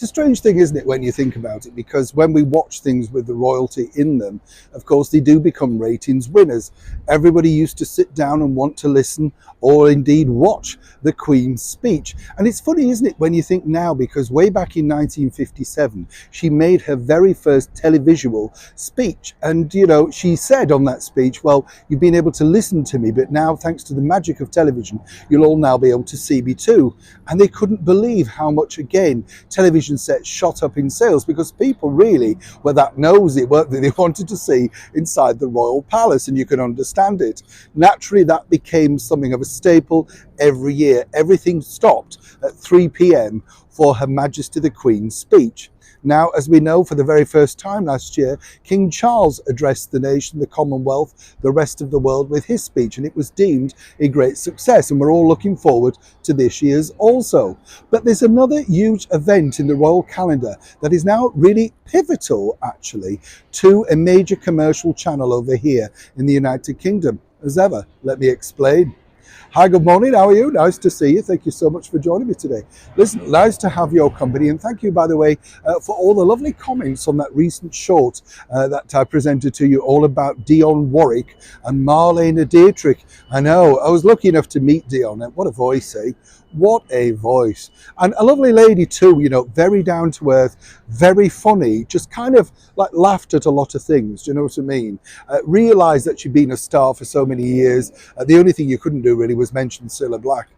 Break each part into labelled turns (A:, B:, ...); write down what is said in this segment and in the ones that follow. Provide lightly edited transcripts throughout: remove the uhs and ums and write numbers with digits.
A: It's a strange thing, isn't it, when you think about it, because when we watch things with the royalty in them, of course, they do become ratings winners. Everybody used to sit down and want to listen or indeed watch the Queen's speech. And it's funny, isn't it, when you think now, because way back in 1957, she made her very first televisual speech. And, she said on that speech, well, you've been able to listen to me, but now, thanks to the magic of television, you'll all now be able to see me too. And they couldn't believe how much, again, television sets shot up in sales, because people really were that nosy, weren't they? They wanted to see inside the royal palace, and you can understand it. Naturally, that became something of a staple every year. Everything stopped at 3 p.m. for Her Majesty the Queen's speech. Now, as we know, for the very first time last year, King Charles addressed the nation, the Commonwealth, the rest of the world with his speech, and it was deemed a great success, and we're all looking forward to this year's also. But there's another huge event in the royal calendar that is now really pivotal, actually, to a major commercial channel over here in the United Kingdom. As ever, let me explain. Hi, good morning. How are you? Nice to see you. Thank you so much for joining me today. Listen, nice to have your company. And thank you, by the way, for all the lovely comments on that recent short that I presented to you all about Dionne Warwick and Marlene Dietrich. I know, I was lucky enough to meet Dionne. What a voice, eh? What a voice. And a lovely lady too, very down to earth, very funny, just kind of like laughed at a lot of things, do you know what I mean? Realised that she'd been a star for so many years. The only thing you couldn't do really was mention Cilla Black.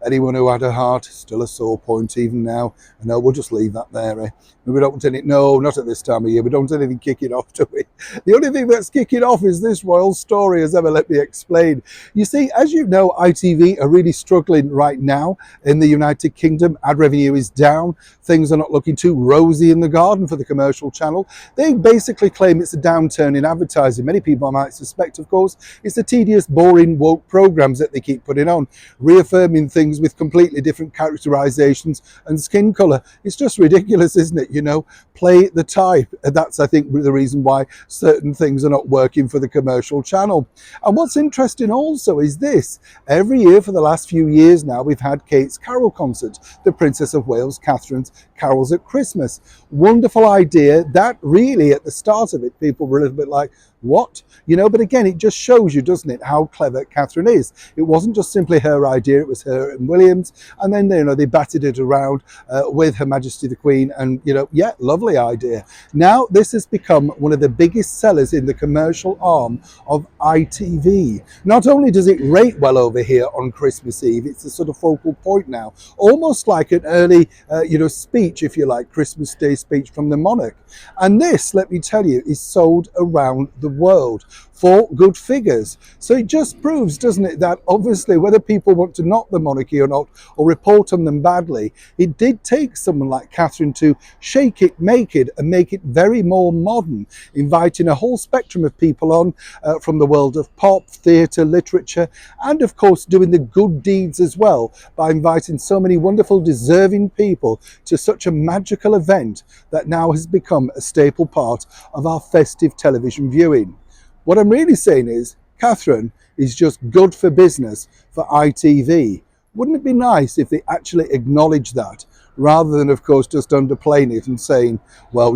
A: Anyone who had a heart, still a sore point even now. I know, we'll just leave that there, eh? We don't want any, no, not at this time of year. We don't want anything kicking off, do we? The only thing that's kicking off is this royal story, as ever, let me explain. You see, as you know, ITV are really struggling right now in the United Kingdom. Ad revenue is down. Things are not looking too rosy in the garden for the commercial channel. They basically claim it's a downturn in advertising. Many people might suspect, of course, it's the tedious, boring, woke programs that they keep putting on, reaffirming things with completely different characterizations and skin color. It's just ridiculous, isn't it? Play the type. And that's, I think, the reason why certain things are not working for the commercial channel. And what's interesting also is this. Every year for the last few years now, we've had Kate's Carol concert, the Princess of Wales, Catherine's Carols at Christmas. Wonderful idea. That really, at the start of it, people were a little bit like, what? But again, it just shows you, doesn't it, how clever Catherine is. It wasn't just simply her idea, it was her and William's, and then they batted it around with Her Majesty the Queen, and yeah, lovely idea. Now this has become one of the biggest sellers in the commercial arm of ITV. Not only does it rate well over here on Christmas Eve, it's a sort of focal point now, almost like an early speech, if you like, Christmas Day speech from the monarch. And this, let me tell you, is sold around the world for good figures. So it just proves, doesn't it, that obviously whether people want to knock the monarchy or not, or report on them badly, it did take someone like Catherine to shake it, make it, and make it very more modern, inviting a whole spectrum of people on from the world of pop, theatre, literature, and of course doing the good deeds as well by inviting so many wonderful, deserving people to such a magical event that now has become a staple part of our festive television viewing. What I'm really saying is, Catherine is just good for business for ITV. Wouldn't it be nice if they actually acknowledged that, rather than, of course, just underplaying it and saying, well,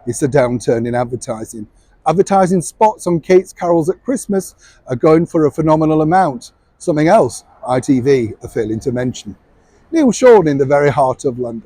A: it's a downturn in advertising. Advertising spots on Kate's Carols at Christmas are going for a phenomenal amount. Something else ITV are failing to mention. Neil Sean in the very heart of London.